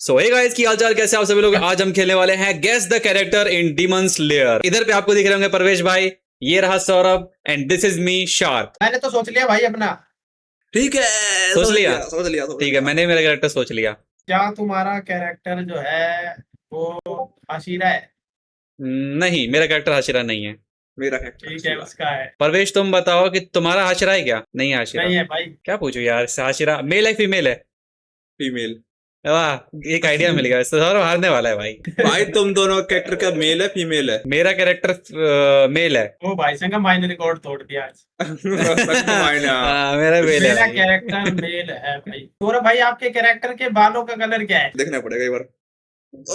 सो hey guys, की हालचाल, कैसे आप सभी लोग। आज हम खेलने वाले हैं guess the character in Demon Slayer. इधर पे आपको दिख रहे होंगे परवेश भाई, ये रहा Saurabh, and this is me shark. मैंने तो सोच लिया भाई अपना। ठीक है, सोच लिया? सोच ठीक है, मैंने मेरा कैरेक्टर सोच लिया। क्या तुम्हारा कैरेक्टर जो है वो हाशिरा है? नहीं, मेरा कैरेक्टर हाशिरा नहीं है। मेरा ठीक है, उसका है। परवेश तुम बताओ कि तुम्हारा हाशिरा है क्या? नहीं है हाशिरा। नहीं है भाई। क्या पूछू यार, हाशिरा मेल है फीमेल है? फीमेल। वाह, एक आइडिया मिल गया। सौरभ हारने वाला है भाई। भाई तुम दोनों कैरेक्टर का मेल है फीमेल है? मेरा कैरेक्टर मेल है। ओ भाई संगम भाई ने रिकॉर्ड तोड़ दिया आज। मेरा मेल है मेरा भाई। कैरेक्टर मेल है भाई। सौरभ भाई, आपके कैरेक्टर के बालों का कलर क्या है? देखना पड़ेगा एक बार।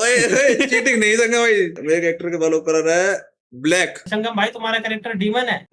ओए चीटिंग नहीं संगा भाई, मेरे कैरेक्टर के बालों कलर है ब्लैक। संगम भाई, तुम्हारा कैरेक्टर डीमन है?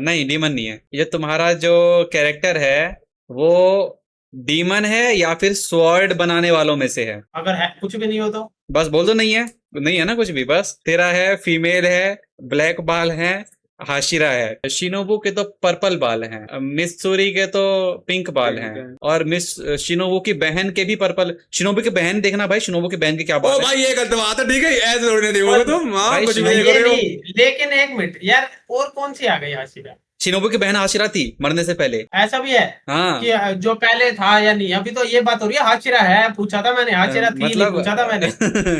नहीं, डीमन नहीं है। ये तुम्हारा जो कैरेक्टर है वो डीमन है या फिर स्वॉर्ड बनाने वालों में से है? अगर है कुछ भी नहीं हो तो? बस बोल दो नहीं है। नहीं है ना कुछ भी। बस तेरा है, फीमेल है, ब्लैक बाल है, हाशिरा है। शिनोबू के तो पर्पल बाल हैं, मिस सूरी के तो पिंक बाल हैं, और मिस शिनोबू की बहन के भी पर्पल। शिनोबू की बहन देखना भाई, शिनोबू की बहन के क्या ओ बाल है। भाई ये गलत बात है, ठीक है ऐसे थोड़ी नहीं देखोगे तुम। हाँ भाई, कुछ भी नहीं, नहीं कर रहे हो। लेकिन एक मिनट यार, और कौन सी आ गई हाशिरा? शिनोबू की बहन हाशिरा थी मरने से पहले। ऐसा भी है हाँ, कि जो पहले था या नहीं? अभी तो ये बात हो रही है हाशिरा है, पूछा था मैंने। हाशिरा थी नहीं पूछा था मैंने।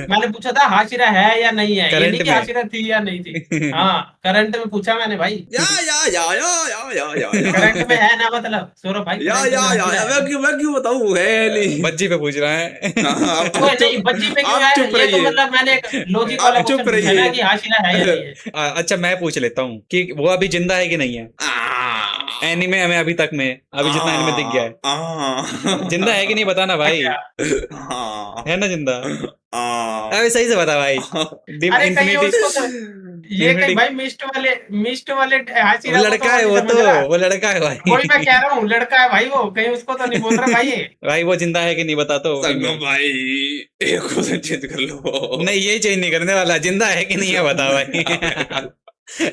मैंने पूछा था हाशिरा है या नहीं है, ये करंट नहीं कि में। हाशिरा थी या नहीं थी। हाँ, करंट में पूछा मैंने भाई। या करंट में है ना, मतलब सौरभ भाई करंट में हाशिरा है। मैं क्यों बताऊं, है नहीं। बच्ची पे पूछ रहा है। हाँ, आप ओए नहीं, चुप- बच्ची पे क्यों आप है? चुप ये तो रहिए। मतलब मैंने एक लॉजिक वाला आप चुप क्वेश्चन पूछा ना रहिए। कि हाशिरा है या नहीं है। अच्छा, मैं पूछ लेता हूँ कि वो अभी जिंदा है कि नहीं है? एनीमे में अभी तक में, अभी जितना एनीमे दिख गया है, जिंदा है कि नहीं बताना भाई। है ना जिंदा? अबे सही से बता भाई। अरे कहीं उसको तो ये कहीं भाई मिस्ट वाले वो हाशिरा को लड़का तो है, नहीं वो समझ तो रहा। वो लड़का है भाई। वही मैं कह रहा हूँ, लड़का है भाई वो, कहीं उसको तो नहीं बोल रहा भाई ये। भाई वो जिंदा है कि नहीं बता तो। संगम भाई एक क्वेश्चन चेंज कर लो। नहीं, ये चेंज नहीं करने वाला। जिंदा है कि नहीं है बता भाई।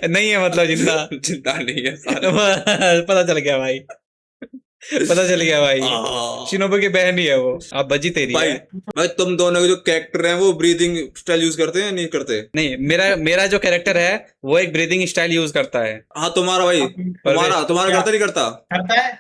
नहीं है मतलब जिंदा। चिंता नहीं है सारा। पता चल गया भाई, पता चल गया भाई। शिनोबू की बहन ही है वो। अब बजी तेरी भाई है। भाई तुम दोनों के जो कैरेक्टर हैं वो ब्रीदिंग स्टाइल यूज करते हैं या नहीं करते? नहीं, मेरा जो कैरेक्टर है वो एक ब्रीदिंग स्टाइल यूज करता है। हाँ तुम्हारा भाई, तुम्हारा क्या? करता नहीं करता?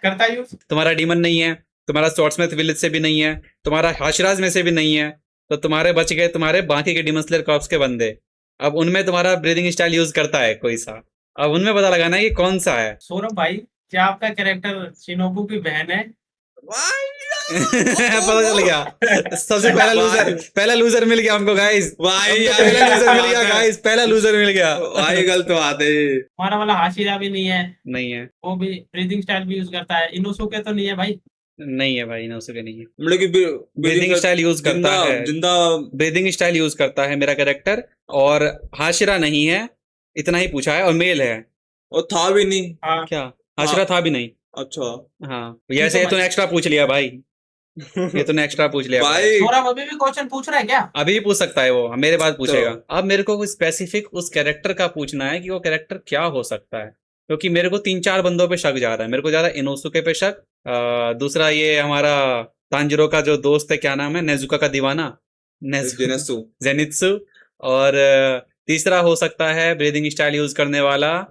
करता है यूज। तुम्हारा डीमन नहीं है, तुम्हारा स्वॉर्ड्समैथ विलेज से भी नहीं है, तुम्हारा हाशिराज में से भी नहीं है, तो तुम्हारे बच गए तुम्हारे बाकी के डीमन स्लेयर कॉर्प्स के बंदे। अब उनमें तुम्हारा ब्रीदिंग स्टाइल यूज करता है कोई सा। अब उनमें पता लगाना है कि कौन सा है। सौरभ भाई, क्या आपका कैरेक्टर शिनोबू की बहन है? पता चल गया। सबसे पहला लूजर मिल गया हमको गाइस। भाई पहला लूजर मिल गया गाइस, पहला लूजर मिल गया। भाई गलत बात है। हमारा वाला हाशिरा भी नहीं है, नहीं है, वो भी ब्रीदिंग स्टाइल भी यूज करता है। इनोसुके तो नहीं है भाई? नहीं है भाई, नौसुके नहीं है। मतलब कि ब्रीदिंग स्टाइल यूज करता है, जिंदा ब्रीदिंग स्टाइल यूज करता है मेरा कैरेक्टर। और हाशिरा नहीं है, इतना ही पूछा है, और मेल है। और था भी नहीं। हाँ। क्या हाशिरा था भी नहीं? अच्छा हाँ, ऐसे ये तूने एक्स्ट्रा पूछ लिया भाई। ये तूने एक्स्ट्रा पूछ लिया भाई। भाई सौरभ अभी भी क्वेश्चन पूछ रहा है क्या? अभी भी पूछ सकता है वो, मेरे बाद पूछेगा। अब मेरे को स्पेसिफिक उस कैरेक्टर का पूछना है कि वो कैरेक्टर क्या हो सकता है, क्योंकि मेरे को 3-4 बंदों पे शक जा रहा है। मेरे को ज्यादा इनोसुके पे शक, दूसरा ये हमारा तांजिरो का जो दोस्त है, क्या नाम है, नेजुका का दीवाना, जेनेत्सु। जेनित्सु। और तीसरा हो सकता है ब्रीदिंग स्टाइल यूज करने वाला।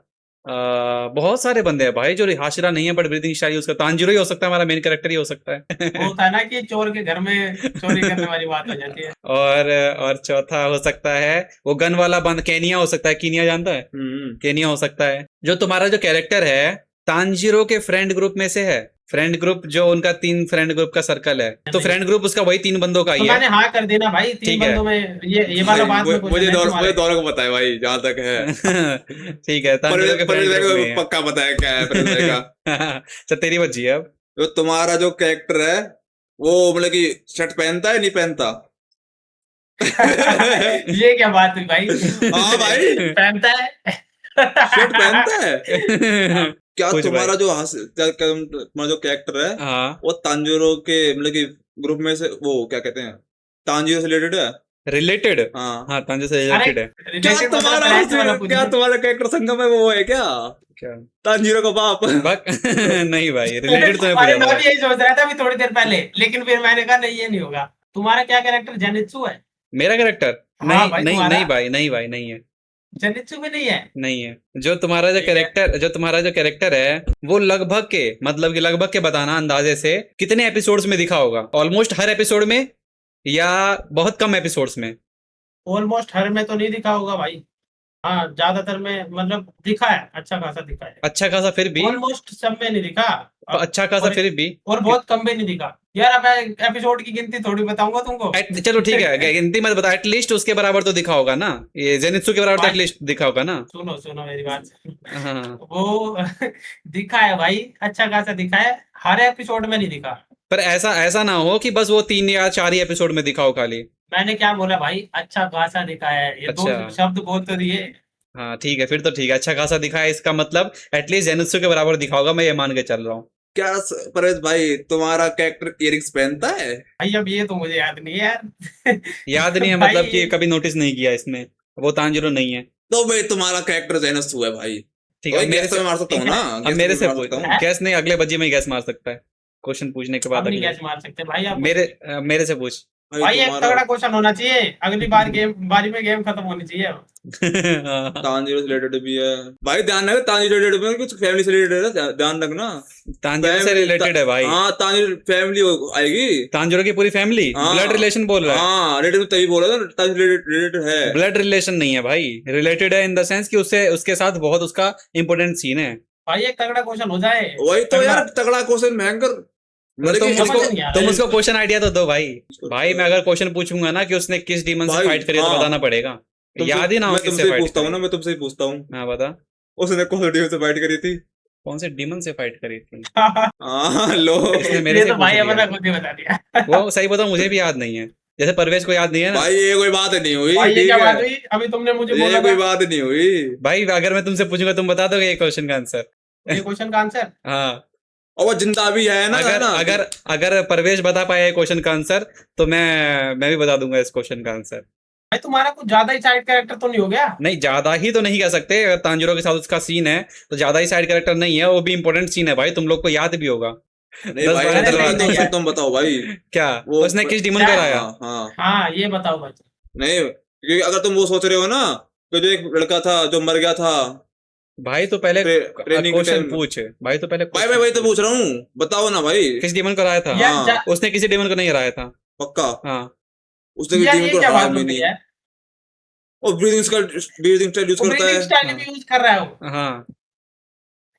बहुत सारे बंदे हैं भाई जो हाशिरा नहीं है बट ब्रीदिंग स्टाइल यूज करता है। तांजिरो ही हो सकता है, हमारा मेन कैरेक्टर ही हो सकता है। वो होता है ना कि चोर के घर में चोरी करने वाली बात हो जाती है। और चौथा हो सकता है वो गन वाला बंद, केनिया हो सकता है। कीनिया जानता है? केनिया हो सकता है। जो तुम्हारा जो कैरेक्टर है तांजिरो के फ्रेंड ग्रुप में से है। फ्रेंड ग्रुप जो उनका 3 फ्रेंड ग्रुप का सर्कल है, तो फ्रेंड ग्रुप उसका वही 3 बंदों का तो ही है। मैंने हाँ कर देना भाई, 3 ठीक है। बंदों में ये वाला बात में मुझे दोनों को पता है भाई, जहाँ तक है। ठीक है, तांजिरो के फ्रेंड ग्रुप में है। पक्का पता है क्या है परिचय का। अच्छा, तेरी बच्ची है अब। तो तुम्हारा जो कैरेक्टर है वो मतलब कि शर्ट पहनता है नहीं पहनता? ये क्या बात हुई भाई? हाँ भाई, पहनता है। शर्ट पहनता है। क्या कुछ तुम्हारा तुम्हारा जो कैरेक्टर है हाँ, वो तांजिरो के मतलब कि ग्रुप में से, वो क्या कहते हैं, तांजिरो से रिलेटेड है? रिलेटेड। हाँ। हाँ, तांजिरो से रिलेटेड है। क्या Related तुम्हारा मतलब friend वाला पूछ क्या रहे। तुम्हारा कैरेक्टर संगम है वो है क्या? क्या? तांजिरो का बाप? बक नहीं भाई, रिलेटेड तो मैं अरे पूछा मैं था। भी यही सोच रहा था अभी थोड़ी देर पहले, लेकिन फिर मैंने कहा नहीं, ये नहीं होगा। तुम्हारा क्या कैरेक्टर जेनित्सु है? मेरा कैरेक्टर हाँ नहीं भाई, नहीं तुम्हारा नहीं भाई, नहीं भाई, नहीं है, जेनित्सु भी नहीं है। नहीं है। जो तुम्हारा जो कैरेक्टर है वो लगभग के, मतलब कि लगभग के बताना अंदाजे से कितने एपिसोड्स में दिखा होगा? ऑलमोस्ट हर एपिसोड में या बहुत कम एपिसोड्स में? ऑलमोस्ट हर में तो नहीं दिखा होगा भाई। हाँ, ज्यादातर में मतलब दिखा है, अच्छा खासा दिखा है। अच्छा खासा फिर भी? ऑलमोस्ट सब में नहीं दिखा। अच्छा खासा और, फिर भी? और बहुत कम में नहीं दिखा। यार अब मैं एपिसोड की गिनती थोड़ी बताऊंगा तुमको। चलो ठीक है, गिनती मत बता, एटलीस्ट उसके बराबर तो दिखा होगा ना, ये जेनित्सु के बराबर तो भाई- एटलीस्ट दिखा होगा ना? सुनो सुनो मेरी बात। हाँ, वो दिखा है भाई, अच्छा खासा दिखा है, हर एपिसोड में नहीं दिखा। पर ऐसा ऐसा ना हो कि बस वो 3 या 4 ही एपिसोड में दिखा हो खाली। मैंने क्या बोला भाई, अच्छा खासा दिखा है, ये दो अच्छा। शब्द बोल तो दिए। हाँ ठीक है, फिर तो ठीक है, अच्छा खासा दिखा है इसका मतलब एटलीस्ट जेनित्सु के बराबर दिखा होगा, मैं ये मान के चल रहा हूँ। क्या परवेश भाई, तुम्हारा कैरेक्टर इयरिंग्स पहनता है? भाई अब ये तो मुझे याद नहीं है यार। याद नहीं है भाई, मतलब कि कभी नोटिस नहीं किया इसमें, वो तांजिरो नहीं है। तो भाई तुम्हारा कैरेक्टर जेनित्सु है भाई। ठीक है, वही अब मेरे गैस से में मार सकता हूँ ना, अब गैस मेरे में से मार पूछ, सकता हूँ। गैस नहीं, अगले बज्जी में गैस मार सकता है, क्वेश्चन पूछने के बाद अब नहीं अगले। कैच मार सकते भाई आप। मेरे से पूछ। भाई एक तुम्हारा तगड़ा क्वेश्चन होना चाहिए, अगली बार बारी में गेम खत्म होनी चाहिए। हाँ, तांजिरो से रिलेटेड भी है भाई, ध्यान रखना, तांजिरो से रिलेटेड कुछ फैमिली से रिलेटेड है, ध्यान रखना। तांजिरो से Family- रिलेटेड है भाई। हाँ, तांजिरो फैमिली आएगी। तांजिरो की पूरी फैमिली हाँ। ब्लड रिलेशन बोल रहा है? हाँ, रिलेटेड तभी बोला था, तांजिरो रिलेटेड है। ब्लड रिलेशन नहीं है भाई, रिलेटेड है इन द सेंस कि उससे उसके साथ बहुत उसका इंपॉर्टेंट सीन है। भाई एक तगड़ा क्वेश्चन हो जाए। वही तो तगड़ा। यार, तगड़ा क्वेश्चन भयंकर। मतलब तुम कि समझ उसको नहीं आ रहा तुम है उसको इसको। क्वेश्चन आइडिया तो दो भाई। भाई मैं अगर क्वेश्चन पूछूंगा ना कि उसने किस डीमन से भाई, फाइट करी है, तो हाँ। बताना पड़ेगा। याद ही ना हो मैं किससे तुमसे ही फाइट पूछता हूँ करी। ना, मैं तुमसे ही पूछता हूँ। हाँ बता, उसने कौन सा डीमन से फाइट करी थी? कौन से डीमन से फाइट करी थी? हाँ, लो। इसने मेरे ये से तो पूछ भाई लिया। अपना खुद ही बता दिया। वो सही बताऊं, मुझे भी याद नहीं है, जैसे परवेश को याद नहीं है ना। भाई ये कोई बात नहीं हुई, भाई ये ठीक क्या बात है? हुई, अभी तुमने मुझे ये बोला कोई था बात नहीं हुई। भाई अगर मैं तुमसे पूछूंगा तुम बता दोगे ये क्वेश्चन का आंसर? ये क्वेश्चन का आंसर। हाँ, और वो जिंदा भी है ना, है अगर ना? अगर अगर परवेश बता पाया क्वेश्चन का आंसर तो मैं भी बता दूंगा इस क्वेश्चन का आंसर। भाई तुम्हारा कुछ ज्यादा ही साइड कैरेक्टर तो नहीं हो गया? नहीं, ज्यादा ही तो नहीं कह सकते, अगर तांजिरो के साथ उसका सीन है तो ज्यादा ही साइड कैरेक्टर नहीं है, वो भी इंपॉर्टेंट सीन है भाई, तुम लोग को याद भी होगा। नहीं 10 भाई, 12 अरे तलवार नहीं, थी। नहीं, तुम बताओ भाई। क्या वो उसने किस डीमन क्या? को हराया? हाँ, हाँ। हाँ ये बताओ भाई। नहीं, क्योंकि अगर तुम वो सोच रहे हो ना, तो जो एक लड़का था जो मर गया था भाई तो पहले ट्रेनिंग के क्वेश्चन टाइम। पूछ। भाई तो पहले भाई मैं वही तो पूछ रहा हूँ, बताओ ना भाई। किस डीमन को हराया था? यार हाँ। जा- उसने किसी डीमन को नहीं हराया था। पक्का हाँ, उसने भी यार डीमन ये को क्या हराया बात भी होती नहीं। है? और ब्रीदिंग स्टाइल यूज वो करता ब्रीदिंग है। स्टाइल हाँ। भी यूज कर रहा है वो। हाँ,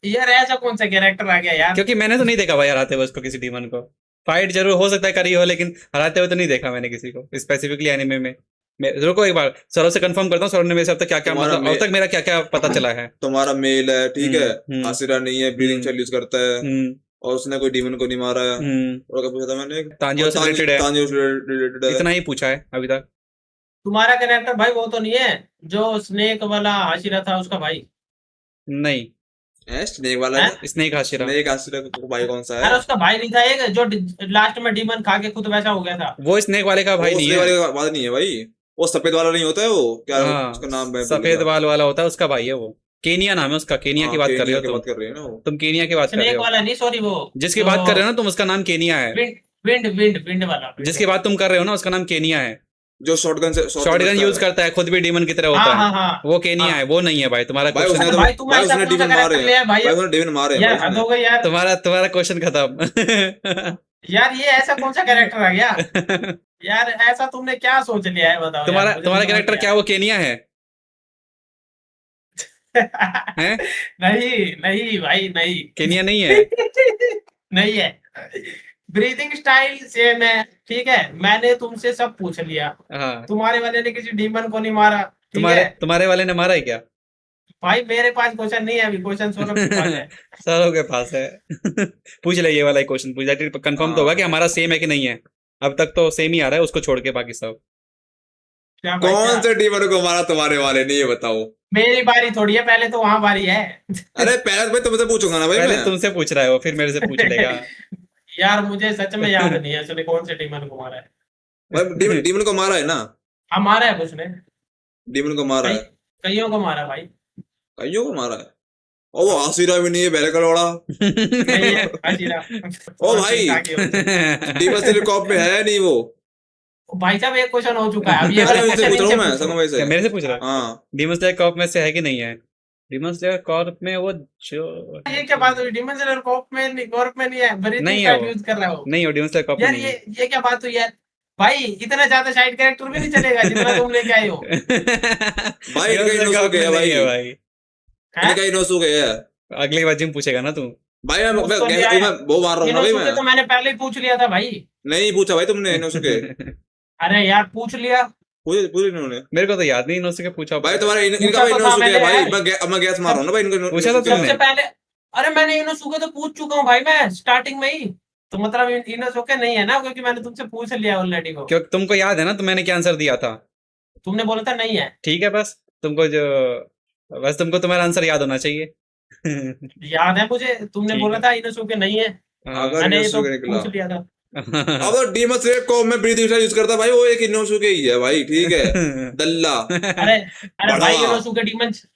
यार ऐसा कौन सा कैरेक्टर आ गया यार? क्योंकि मैंने तो नहीं देखा भाई हराते हुए उसको किसी डीमन को। फाइट जरूर हो सकता है करी हो, लेकिन हराते हुए तो नहीं देखा मैंने किसी को स्पेसिफिकली एनिमे में। मैं रुको एक बार सौरव से कंफर्म करता हूँ, सौरव ने मेरे से अब तक क्या क्या, तुम्हारा मतलब अब तक मेरा क्या क्या पता चला है। तुम्हारा मेल है, ठीक है? हम्म। आसिरा नहीं है, ब्रीदिंग स्टाइल यूज करता है, हम्म। और उसने कोई डीमन को नहीं मारा है। हम्म। और क्या पूछा था मैंने? तांजिरो से related है। तांजिरो से रिलेटेड है। इतना ही पूछा है अभी तक। तुम्हारा कैरेक्टर भाई वो तो नहीं है जो स्नेक वाला हाशिरा था उसका भाई? नहीं, स्नेक वाला हैं? है? Snake Hashira. स्नेक आसिरा का भाई कौन सा अरे है? उसका भाई नहीं था एक जो लास्ट में डीमन खा के खुद वैसा हो गया था? वो स्नेक वाले का भाई वो नहीं स्नेक है। वाले का बात नहीं है भाई, वो सफेद वाला नहीं होता है, वो क्या हाँ, उसका नाम मैं भूल सफेद गया। बाल वाला होता है उसका भाई है वो। केनिया नाम है उसका, केनिया की हाँ, बात कर रहे केनिया हो की तुम। बात कर रहे हैं ना वो। तुम केनिया की बात कर रहे स्नेक हो, वाला नहीं, सॉरी वो जिसकी बात कर रहे हो ना तुम उसका नाम केनिया है। विंड विंड विंड विंड वाला। जिसकी बात तुम कर रहे हो ना उसका नाम केनिया है। जो शॉटगन से शॉटगन यूज करता है, खुद भी डीमन की तरह होता हाँ है। हाँ हाँ। वो केनिया हाँ। है, वो नहीं है भाई तुम्हारा भाई क्वेश्चन। उसने तो भाई तुम भाई ऐसा उसने कौन सा डीमन मारे कैरेक्टर लिया है भाई? भाई, उसने डीमन मारे हैं यार भाई हद उसने। हो गई यार। तुम्हारा क्वेश्चन खत्म। यार ये ऐसा कौन सा कैरेक्टर आ गया? यार ऐसा तुमने क्या सोच लिया है बताओ तुम्हारा यार, मुझे तुम्हारा समझ कैरेक्टर नहीं क्या वो केनिया है? आया। हैं? नहीं नहीं भाई नहीं। केनिया नहीं है? नहीं है। ब्रीदिंग स्टाइल सेम है, ठीक है, मैंने तुमसे सब पूछ लिया। हाँ, तुम्हारे वाले ने किसी डीमन को नहीं मारा, ठीक तुम्हारे है? तुम्हारे वाले ने मारा है क्या? भाई मेरे पास क्वेश्चन नहीं है अभी, क्वेश्चन सौरभ के पास है। सरों के पास है। पूछ ले, ये वाला क्वेश्चन पूछ ले, कंफर्म तो होगा कि हमारा सेम है कि नहीं है। अब तक तो सेम ही आ रहा है उसको छोड़ के, बाकी सब। क्या भाई कौन क्या? से डीमन को मारा तुम्हारे वाले ने, ये बताओ। मेरी बारी थोड़ी है, पहले तो वहां बारी है। अरे पहले तो मैं तुमसे पूछूंगा ना भाई, पहले मैं तुमसे पूछ रहा है वो, फिर मेरे से पूछ लेगा। यार मुझे सच में याद नहीं है उसने कौन से डीमन को मारा है। भाई डीमन को मारा है ना, हाँ मारा है उसने, डीमन को मारा है, कईयों को मारा भाई। कईयों को मारा है। और वो आसिरा भी नहीं है, बेले कलोड़ा। नहीं है हाशिरा। ओ भाई, आगे हो जाए। डीमन सिर्फ कॉप में है नहीं वो। भाई साहब एक क्वेश्चन हो चुका है, अब ये वाला संगम से क्वेश्चन पूछ रहा इनसे हूँ मैं, पूछो। संगम भाई से। क्या मेरे से पूछ रहा है? हाँ डीमन स्लेयर कॉर्प में से है कि नहीं है? डीमन स्लेयर कॉर्प में वो जो ये क्या बात हुई, डीमन स्लेयर कॉर्प में नहीं है, ब्रीथिंग नहीं है स्टाइल वो, यूज कर रहा है वो। नहीं हो डीमन स्लेयर कॉर्प में यार नहीं है। ये क्या बात हुई यार, भाई इतना ज्यादा साइड कैरेक्टर भी नहीं चलेगा जितना तुम लेके आए हो। भाई Demon इनका Slayer इनोसुके Corp में है नहीं है भाई, भाई। हैं? इनका इनोसुके है अगली बार जिम पूछेगा ना तू। भाई। मैं पूछ तो मैं लिया है। मैं वो मार रहा हूँ ना भाई इनोसुके मैं। तो मैंने पहले ही पूछ लिया था भाई। नहीं पूछा भाई तुमने इनोसुके, अरे यार पूछ लिया। पूछे पूछे इन्होंने मेरे को तो याद नहीं इनोसुके पूछा भाई तुम्हारा इनका पूछा भाई तो था इनोसुके है मैंने भाई। यार। मैं गैस मार रहा हूँ ना भाई, इनका पूछा तो इनोसुके है। तुमने। सबसे पहले, अरे मैंने इनोसुके तो पूछ चुका हूँ भाई मैं स्टार्टिंग में ही, तो मतलब इनोसुके नहीं है ना, क्योंकि मैंने तुमसे पूछ लिया ऑलरेडी को। क्यों तुमको याद है ना तो मैंने क्या आंसर दिया था? तुमने बोला था नहीं है। ठीक है बस तुमको तुम्हारा आंसर याद होना चाहिए। याद है मुझे, तुमने ठीक बोला है। था इनोसुके नहीं है। हाँ। अगर मैंने ये तो इनोसुके निकला, पूछ लिया था। अब डीमन स्लेयर को मैं ब्रीथिंग स्टाइल यूज करता भाई, वो एक इनोसुके ही है भाई, ठीक है। दल्ला अरे अरे भाई बड़ा इनोसुके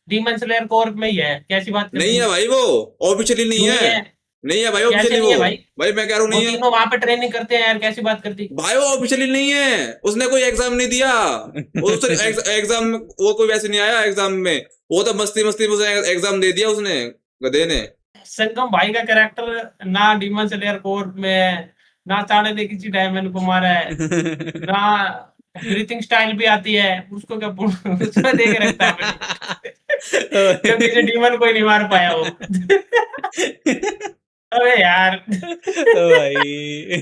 डीमन स्लेयर कॉर्प में ही है, कैसी बात करती नहीं है भाई, वो ऑफिशियली नहीं क्यों नहीं है। है? नहीं है भाई कैसे ऑफिशियली नहीं वो। है भाई? भाई मैं कह रहा हूँ वो नहीं है तीनों वहां पे ट्रेनिंग करते हैं यार, कैसी बात करती। भाई, वो ऑफिशियली नहीं है। उसने कोई एग्जाम नहीं दिया, वो तो एग्जाम, वो कोई वैसे नहीं आया एग्जाम में, वो तो मस्ती मस्ती में एग्जाम दे दिया उसने, गधे ने। संगम भाई का कैरेक्टर ना डीमन स्लेयर कोर्ट में है, ना चाणे ने किसी डायमंड को मारा है, ना ब्रीथिंग स्टाइल भी आती है उसको, क्या उसमें देख रखता है मैंने। क्योंकि किसी डीमन को ही नहीं मार पाया वो। अबे यार भाई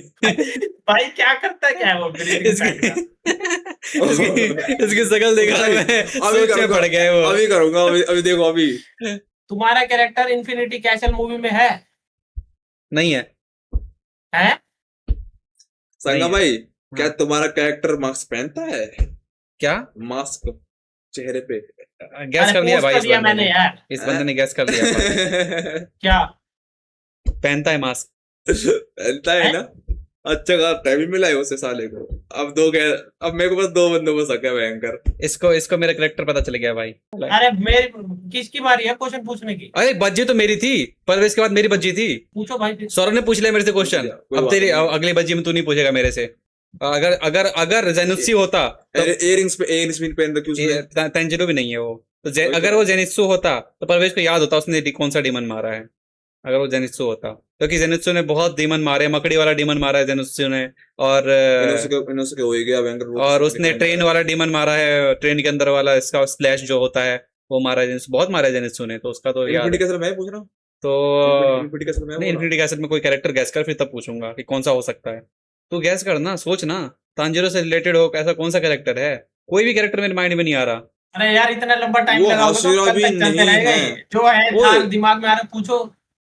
भाई क्या करता है, क्या है वो ब्रीथिंग स्टाइल का? इसकी शकल देखा भाई, मैं अभी सोच में करूंगा, पड़ गया वो। अभी करूंगा, अभी देखो अभी। तुम्हारा कैरेक्टर इन्फिनिटी कैसल मूवी में है? नहीं है। है? संगा नहीं। भाई, क्या हाँ। तुम्हारा कैरेक्टर मास्क पहनता है? क्या मास्क चेहरे पे। गैस अरे कर लिया पूछ भाई तो इस लिया बंदे मैंने ने, यार। इस बंदे ने गैस कर लिया। क्या पहनता है मास्क। पहनता है है? ना? अच्छा कहा, टाइम ही मिला है उसे साले को। अब मेरे को बस दो बंदों को सका भयंकर। इसको मेरा करेक्टर पता चल गया भाई। अरे मेरी किसकी बारी है क्वेश्चन पूछने की? अरे बज्जी तो मेरी थी, पर इसके बाद मेरी बज्जी थी। पूछो भाई। सौरभ ने पूछ लिया मेरे से क्वेश्चन, कोई अब बात तेरी नहीं। अगली बज्जी में तू नहीं पूछेगा मेरे से। अगर अगर अगर जेनुत्सु होता तो इयरिंग्स पहन रखी उसने। तेंजिरो भी नहीं है वो तो वही तो। अगर वो जेनित्सु होता तो परवेश को याद होता उसने कौन सा डीमन मारा है, अगर वो जेनित्सु होता। क्योंकि जेनित्सु ने बहुत डीमन मारे, मकड़ी वाला डीमन मारा है जेनित्सु ने, और इनोसुके हो ही गया भयंकर वो। और उसने ट्रेन वाला डीमन मारा है, ट्रेन के अंदर वाला इसका स्लैश जो होता है वो मारा है जेनित्सु, बहुत मारा है जेनित्सु ने, तो उसका तो याद इन्फिनिटी है। कैसल मैं पूछ रहा हूँ, तो इन्फिनिटी कैसल मैं नहीं, बोल रहा इन्फिनिटी कैसेट में कोई कैरेक्टर गैस कर, फिर तब पूछूंगा कि कौन सा हो सकता है। तू गैस कर ना, सोच ना, तांजिरो से रिलेटेड हो ऐसा कौन सा कैरेक्टर है। कोई भी कैरेक्टर मेरे माइंड में नहीं आ रहा। अरे यार इतना लंबा टाइम वो लगाओगे तो हाशिरा कल भी तक चलते नहीं रहेगा है। ये। जो है वो- था दिमाग में आ रहा पूछो,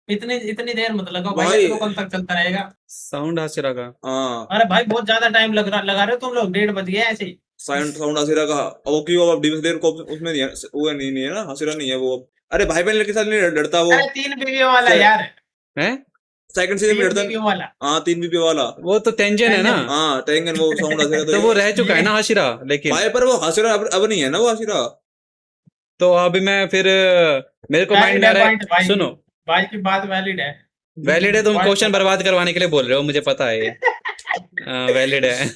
इतनी देर मत लगाओ भाई, भाई। ये तो कल तक चलता रहेगा। साउंड हाशिरा का। हाँ अरे भाई बहुत ज्यादा टाइम लगा रहे हो तुम लोग, 1:30 बज गए ऐसे ही। साउंड हसीरा का। अब वो क्यों, अब डीमन स्लेयर को उसमें नहीं है, वो नहीं है ना, हसीरा नहीं है वो। अरे भाई बहन के साथ नहीं लड़ता वो, अरे 3 बीवियों वाला सर- यार, है सेकंड सीजन में 3 लड़ता। बीवियों वाला। हाँ 3 बीपी वाला। वो तो तेंजन है ना। तेंजन। हाँ टेंगन, वो साउंड हसीरा तो वो रह चुका है ना हाशिरा, लेकिन भाई पर वो हसीरा अब नहीं है ना वो हसीरा। तो अभी मैं फिर मेरे को माइंड वैलिड में आ है रहा पॉइंट है, भाई, सुनो भाई की बात वैलिड है। वैलिड है, तुम Point क्वेश्चन बर्बाद करवाने के लिए बोल रहे हो, मुझे पता है ये वैलिड है।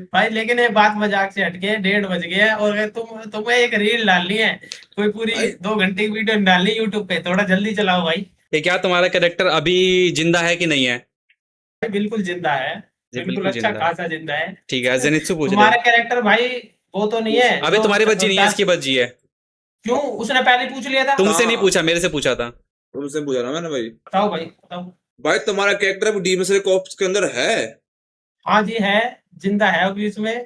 भाई लेकिन ये बात मजाक से हटके 1:30 बज गए हैं, और अगर तुम्हें एक रील डालनी है, कोई पूरी भाई। 2 घंटे की वीडियो डालनी यूट्यूब पे, थोड़ा जल्दी चलाओ भाई। ये क्या तुम्हारा कैरेक्टर अभी जिंदा है कि नहीं है? भाई बिल्कुल जिंदा है, जी, बिल्कुल बिल्कुल अच्छा जिंदा है। खासा जिंदा है। ठीक है, जेनित्सु पूछ ले। तुम्हारा कैरेक्टर भाई वो तो नहीं है अबे जो तुम्हारी बज्जी नहीं है, 10 इसकी बज्जी है। क्यों? उसने पहले पूछ लिया था। तुमसे हाँ। नहीं पूछा, मेरे से पूछा था। तुमसे पूछा ना मैंने भाई। बताओ भाई बताओ। भाई तुम्हारा कैरेक्टर अब डीमन स्लेयर कॉर्प्स के अंदर है? हाँ जी है, जिंदा है अभी इसमें,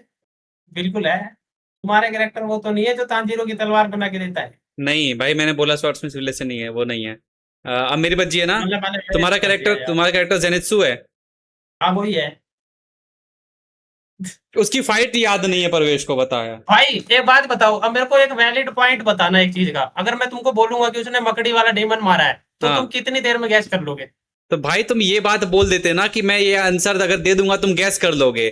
बिल्कुल है। तुम्हारे कैरेक्टर वो तो नहीं है जो तांजीरो की तलवार बना के देता है? नहीं भाई, मैंने बोला स्वॉर्ड्समैन सिविलाइजेशन नहीं है, वो नहीं है। अब मेरी बज्जी है ना। मतलब मैंने तुम्हारा समझ गया यार। कैरेक्टर जेनित्सु है। हाँ वही है उसकी फाइट याद नहीं है, परवेश को बताया। भाई। एक बात बताओ, अब मेरे को एक वैलिड पॉइंट बताना एक चीज का, अगर मैं तुमको बोलूंगा कि उसने मकड़ी वाला डेमन मारा है, तो हाँ। तुम कितनी देर में गैस कर लोगे? तो भाई तुम ये बात बोल देते ना कि मैं ये आंसर अगर दे दूंगा तुम गैस कर लोगे।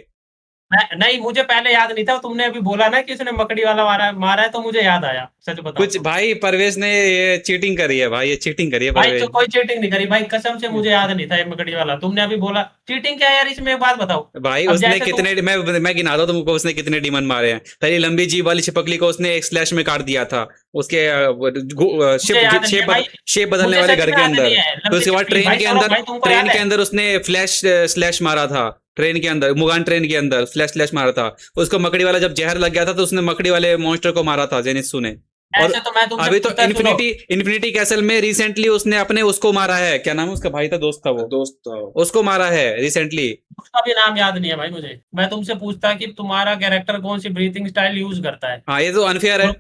नहीं, मुझे पहले याद नहीं था, तुमने अभी बोला ना कि उसने मकड़ी वाला मारा है, तो मुझे याद आया, सच बताओ कुछ तो। भाई परवेश ने ये चीटिंग करी है भाई, ये चीटिंग करी है भाई परवेश। तो कोई चीटिंग नहीं करी भाई, कसम से मुझे याद नहीं था ये मकड़ी वाला, तुमने अभी बोला चीटिंग क्या है यार, इसमें एक बात बताओ। भाई अब उसने जैसे तुम कितने मैं गिनाता हूं तुमको, उसने कितने डीमन मारे हैं। पहले लंबी जीभ वाली छिपकली को उसने एक स्लैश में काट दिया था, उसके मुझे याद नहीं है भाई, शेप बदलने मुझे वाले सच घर में के याद अंदर। नहीं है। तो लंबी उसके बाद छिपकली भाई, सौरभ भाई तुमको याद है? उसने फ्लैश स्लैश मारा था, ट्रेन के अंदर, मुगान ट्रेन के अंदर स्लैश मारा था उसको। मकड़ी वाला जब जहर लग गया था तो उसने मकड़ी वाले मॉन्स्टर को मारा था जेनित्सु ने। और ऐसे तो मैं तुमसे अभी तो पूछता, सुनो, इन्फिनिटी कैसल में रिसेंटली उसने अपने उसको मारा है, क्या नाम है उसका, भाई था, दोस्त था वो, दोस्त था। उसको मारा है रिसेंटली। उसका भी नाम याद नहीं है भाई मुझे। मैं तुमसे पूछता कि तुम्हारा कैरेक्टर कौन सी ब्रीथिंग स्टाइल यूज करता है, हाँ ये तो अनफेयर है।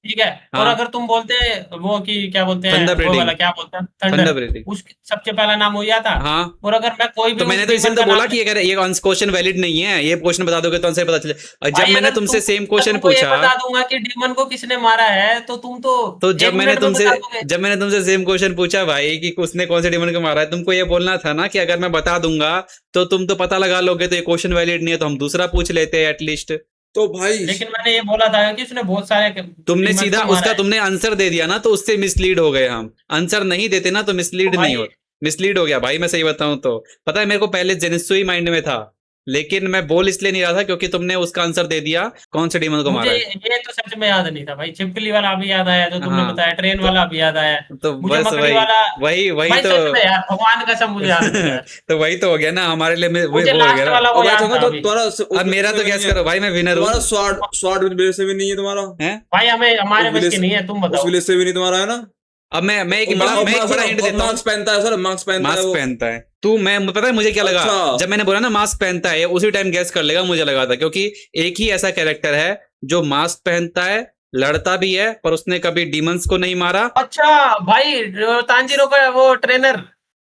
ठीक है। और हाँ, अगर तुम बोलते वो कि क्या बोलते हैं, थंडर वो ब्रीडिंग, वाला क्या बोलते हैं, थंडर थंडर, ब्रीडिंग। उस सबसे पहला नाम हो गया था। हाँ और अगर मैं कोई भी तो उस मैंने तो demon इसीलिए तो का बोला नाम, कि अगर ये क्वेश्चन वैलिड नहीं है, ये क्वेश्चन बता दोगे तो आंसर पता चले। और जब भाई मैंने अगर तुमसे सेम मैं क्वेश्चन तुमको ये पूछा, बता दूंगा कि डीमन को किसने मारा है, तो तुम तो तो 1 मिनट में बता दोगे। जब मैंने तुमसे सेम क्वेश्चन पूछा भाई कि उसने कौन से डिमन को मारा है, तुमको ये बोलना था ना कि अगर मैं बता दूंगा तो तुम तो पता लगा लोगे, तो ये क्वेश्चन वैलिड नहीं है, तो हम दूसरा पूछ लेते हैं एटलीस्ट। तो भाई लेकिन मैंने ये बोला था कि उसने बहुत सारे तुमने demon सीधा को मारा उसका है। तुमने आंसर दे दिया ना, तो उससे मिसलीड हो गए हम। आंसर नहीं देते ना तो मिसलीड तो नहीं भाई हो, मिसलीड हो गया भाई, मैं सही बताऊं तो। पता है मेरे को पहले जेनित्सु ही माइंड में था, लेकिन मैं बोल इसलिए नहीं रहा था क्योंकि तुमने उसका आंसर दे दिया कौन से डीमन को मुझे मारा है। ये तो सच में याद नहीं था भाई, छिपकली वाला भी याद आया जो तुमने हाँ बताया, ट्रेन तो, वाला भी याद आया, तो मुझे बस मकड़ी वही वाला, वही भाई तो सच में यार भगवान कसम मुझे याद नहीं यार। तो वही तो हो गया ना हमारे लिए, मुझे वो हो गया लास्ट ना। वाला वो अब भाई याद तो था अभी। तुम्हारा अब मेरा तो गैस करो भाई, मैं विनर तुम्हारा हूँ। स्वाड विलेज से भी नहीं है तुम्हारा, हैं? भाई हमें हमारे उस बस विलेज की नहीं है, तुम उस बताओ। विलेज से भी नहीं तुम्हारा है ना। अब मैं एक बड़ा हिंट देता हूँ। मास्क पहनता है सर, मास्क पहनता है मास्क वो। पहनता है तू, मैं पता है मुझे क्या लगा अच्छा। जब मैंने बोला ना मास्क पहनता है, उसी टाइम गैस कर लेगा मुझे लगा था, क्योंकि एक ही ऐसा कैरेक्टर है जो मास्क पहनता है, लड़ता भी है, पर उसने कभी डीमंस को नहीं मारा। अच्छा भाई, तांजीरो का वो ट्रेनर,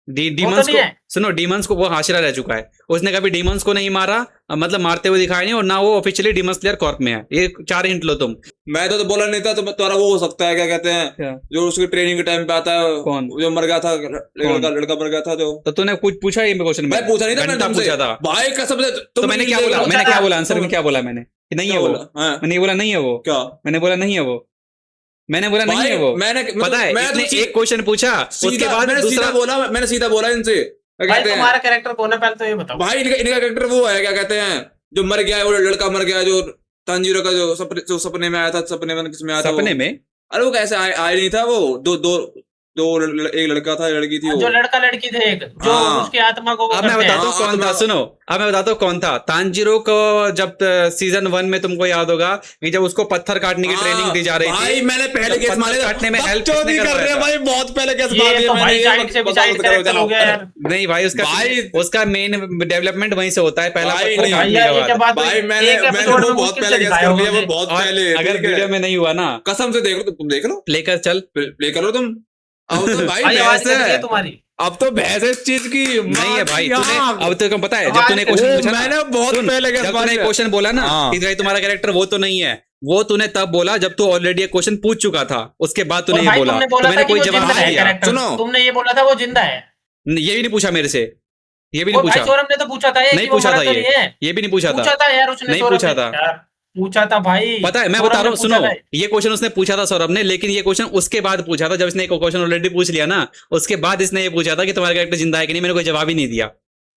वो तो डीमंस नहीं को है? सुनो, डीमंस को वो हाशिरा रह चुका है, उसने कभी डीमंस को नहीं मारा, मतलब मारते हुए दिखाया नहीं, और ना वो ऑफिशियली डीमन स्लेयर कॉर्प में है। ये 4 हिंट लो तुम। मैं तो बोला नहीं था, तो तुम्हारा वो हो सकता है, क्या कहते हैं, क्या? जो उसकी ट्रेनिंग के टाइम पे आता है, कौन? जो मर गया था, लड़का मर गया था जो। तो तूने कुछ पूछा ये क्वेश्चन में? मैं पूछा नहीं था, मैंने घंटा तुमसे पूछा था। भाई कसम से। तो मैंने क्या बोला, मैंने क्या बोला? आंसर में क्या बोला मैंने कि नहीं है क्या वो? बोला? हाँ। मैंने ये बोला नहीं है वो, क्या मैंने बोला नहीं है वो, मैंने बोला नहीं है वो। पता है इसने एक क्वेश्चन पूछा, उसके बाद दूसरा बोला, मैंने सीधा बोला इनसे, क्या भाई कहते हैं तुम्हारा कैरेक्टर कौन है पहले तो ये बताओ। भाई, इनका कैरेक्टर वो है, क्या कहते हैं, जो मर गया है, वो लड़का मर गया, जो तांजीरो का जो सपने में आया था, सपने में किसमें आया था वो? सपने में? अरे वो कैसे आया नहीं था वो, एक लड़का था, लड़की थी वो। जो लड़का लड़की थे एक, जो हाँ। उसकी आत्मा को वो अब मैं करते हैं। बताता हूँ हाँ, कौन था, सुनो, अब मैं बताता हूँ कौन था। तांजीरो को जब सीजन 1 में तुमको याद होगा कि जब उसको पत्थर काटने की ट्रेनिंग दी जा रही थी, भाई मैंने पहले जब केस पत्थर मारे थे, काटने में हेल्प बकचोदी कर रहे हैं भाई, बहुत पहले केस मार ये दिए तो मैंने, भाई ये साइड से भी बकवास साइड मत करो, कैरेक्टर हो गया यार। नहीं भाई, उसका मेन डेवलपमेंट वहीं से होता है, पहला भाई पत्थर नहीं, काटने यार के ये क्या बाद। बात भाई हुई? मैंने एक मैंने एपिसोड वो में बहुत मुश्किल पहले से केस दिखाया कर लिया, मुझे। वो बहुत और पहले, अगर ठीक है? वीडियो में नहीं हुआ ना, कसम से देख लो, तुम देख लो, लेकर चल। प्ले करो तुम। अब तो भाई भाई आवाज बहस कट गई है, है तुम्हारी। अब तो बहस है इस चीज की। नहीं है भाई, तूने अब तेरे को पता है, जब आवाज तूने कट क्वेश्चन गई। पूछा ना, मैंने बहुत सुन, पहले केस जब मार तूने दिया। क्वेश्चन बोला ना हाँ। कि भाई तुम्हारा कैरेक्टर वो तो नहीं है, वो तूने तब बोला जब तू ऑलरेडी एक क्वेश्चन पूछ चुका था, उसके बाद तूने और ये भाई बोला, तुमने तो बोला मैंने था कि कोई वो जवाब जिंदा नहीं है दिया। कैरेक्टर, सुनो। तुमने ये बोला था वो जिंदा है। ये भी नहीं पूछा मेरे से, ये भी वो नहीं भाई पूछा, सौरभ ने तो पूछा था ये नहीं कि वो पूछा मरा था तो नहीं है। ये भी नहीं पूछा पूछा था, था यार उसने, नहीं सौरभ पूछा ने था। यार, पूछा था भाई। पता है मैं सौरभ बता ने रहा हूँ, पूछा सुनो, था। ये क्वेश्चन उसने पूछा था सौरभ ने, लेकिन ये क्वेश्चन उसके बाद पूछा था, जब इसने एक क्वेश्चन ऑलरेडी पूछ लिया ना, उसके बाद इसने ये पूछा था कि तुम्हारा कैरेक्टर जिंदा है कि नहीं, मैंने कोई जवाब ही नहीं दिया।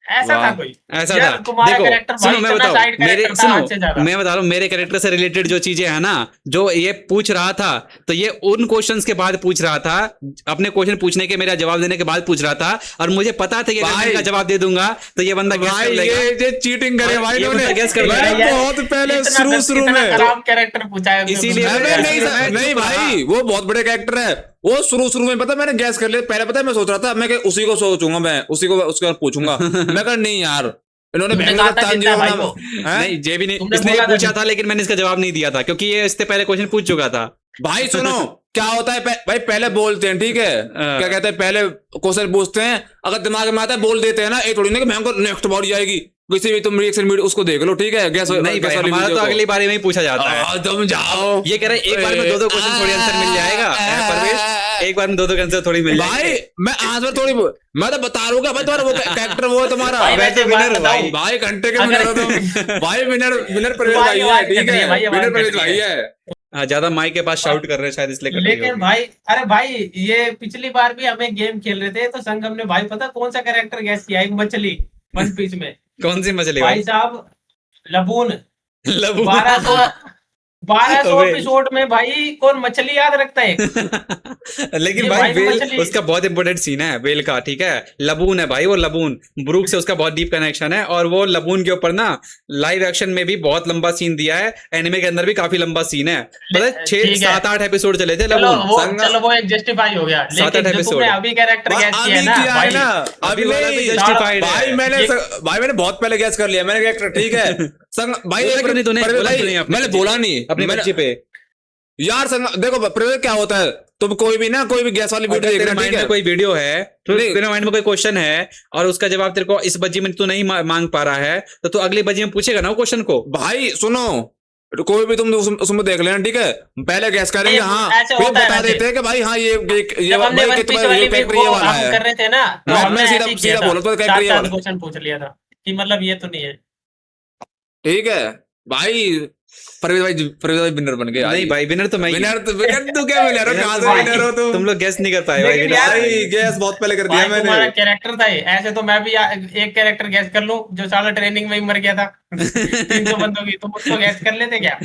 ऐसा था वाह। कोई? ऐसा यार था। तुम्हारा देखो कैरेक्टर सुनो, भाई मैं इतना बताऊं, साइड मेरे कैरेक्टर था हद से सुनो, ज्यादा। मैं बता रहा हूँ, मेरे कैरेक्टर से रिलेटेड जो चीजें हैं ना, जो ये पूछ रहा था, तो ये उन क्वेश्चंस के बाद पूछ रहा था, अपने क्वेश्चन पूछने के, मेरा जवाब देने के बाद पूछ रहा था, और मुझे पता था कि अगर मैं इनका जवाब दे दूंगा तो ये बंदा guess कर भाई लेगा। ये चीटिंग करे भाई ये इन्होंने, बंदा guess कर मैं लेगा। बहुत पहले इतना शुरू इतना में खराब कैरेक्टर पूछा है उसने इसीलिए तुमसे। अबे नहीं मैं नहीं चुप भाई, वो बहुत बड़े कैरेक्टर है, वो शुरू में पता मैंने गैस कर लिया, पहले पता है मैं सोच रहा था, मैं कि उसी को सोचूंगा, मैं उसी को उसके बाद पूछूंगा। मैं कहा नहीं यार, इन्होंने तुमने भयंकर कहा था तांजीरो जिंदा भाई नाम- वो। हैं? नहीं, ये भी नहीं, तुमने इसने ये बोला था पूछा था, लेकिन मैंने इसका जवाब नहीं दिया था, क्योंकि ये इससे पहले क्वेश्चन पूछ चुका था। भाई सुनो क्या होता है, भाई पहले बोलते हैं, ठीक है, क्या कहते हैं, पहले क्वेश्चन पूछते हैं, अगर दिमाग में आता है बोल देते हैं ना, ये थोड़ी ना कि भयंकर नेक्स्ट बार जाएगी, किसी भी तुम रिएक्शन वीडियो उसको देख लो, ठीक है, गैस नहीं भाई, हमारा तो अगली बारी में ही पूछा जाता है। तुम जाओ, ये कह रहे हैं एक बार में दो क्वेश्चन थोड़ी आंसर मिल जाएगा, परवेश एक बार में दो आंसर थोड़ी मिल भाई जाएंगे। मैं आंसर थोड़ी मैं तो बता रहा हूँ क्या भाई तुम्हारा वो कैरेक्टर वो है तुम्हारा भाई, वैसे वैसे बात विनर बताऊं, भाई। भाई घंटे के अगर- विनर हो तुम भाई विनर विनर प्रवेश भाई भाई है आवाज ठीक कट रही है है, भाई आवाज विनर कट प्रवेश रही भाई है। है। हाँ, ज्यादा माइक के पास शाउट कर रहे हैं शायद इसलिए कट रही लेकिन होगी। भाई, अरे भाई, ये पिछली बार भी हमें गेम खेल रहे थे तो संगम ने भाई पता कौन सा कैरेक्टर गैस किया, एक मछली वन पीस में। कौन सी मछली भाई भाई? साहब, लबून। लबू 1200 वेल। एपिसोड में भाई कौन मछली याद रखता है? लेकिन ये भाई भाई वेल मछली- उसका बहुत इंपॉर्टेंट सीन है वेल का, ठीक है। लबून है भाई, वो लबून ब्रूक से उसका बहुत डीप कनेक्शन है, और वो लबून के ऊपर ना लाइव एक्शन में भी बहुत लंबा सीन दिया है, एनिमे के अंदर भी काफी लंबा सीन है। मतलब ठीक है। 6-7-8 एपिसोड चले थे चलो लबून। वो संगम- चलो वो एक जस्टिफाई हो गया, 7-8 लेकिन जो एपिसोड। तुमने अभी कैरेक्टर गैस किया है अभी ना किया है भाई, ना अभी अभी वाला भी नहीं justified है। भाई मैंने बहुत पहले गैस कर लिया मैंने कैरेक्टर ठीक है संग भाई बोला क्यों नहीं तूने? प्रवेश बोला भाई, क्यों नहीं अपनी मैंने बच्ची बोला पे? नहीं अपनी मैंने- बच्ची पे यार संग देखो प्रवेश क्या होता है तुम कोई भी ना कोई भी गैस वाली वीडियो अगर देख तेरे रहे माइंड ठीक में है कोई वीडियो है, तो नहीं। तेरे माइंड में कोई क्वेश्चन है और उसका जवाब तेरे को इस बज्जी में तू नहीं मांग पा रहा है, तो तू अगली बज्जी में पूछेगा ना वो क्वेश्चन को। भाई सुनो कोई भी तुम उसमें देख लेना ठीक है पहले गैस करेंगे नहीं, हाँ ऐसे फिर होता है बता वैसे। देते हैं कि भाई हाँ ये जब हमने भाई वन कि पीस तुम्हारा वाली ये भी कैरेक्टर वो ये वाला हम है कर रहे थे ना, तो मैं हमने सीधा- ऐसे ही किया सीधा था, बोला तो कैरेक्टर ये वाला। क्वेश्चन पूछ लिया था कि मतलब ये तो नहीं है। ठीक है भाई प्रवेश भाई विनर बन गए नहीं भाई, विनर तो मैं ही विनर तो क्या विनर हो कहाँ से भाई, विनर हो तुम लोग गेस नहीं कर पाए भाई। लेकिन winner यार- तो मैं भाई ही। गैस बहुत पहले कर दिया भाई तुम्हारा मैंने कैरेक्टर था ये, ऐसे तो मैं भी एक कैरेक्टर गैस कर लूं जो साला ट्रेनिंग में ही मर गया था 300 बंदों की, तुम उसको गैस कर लेते क्या?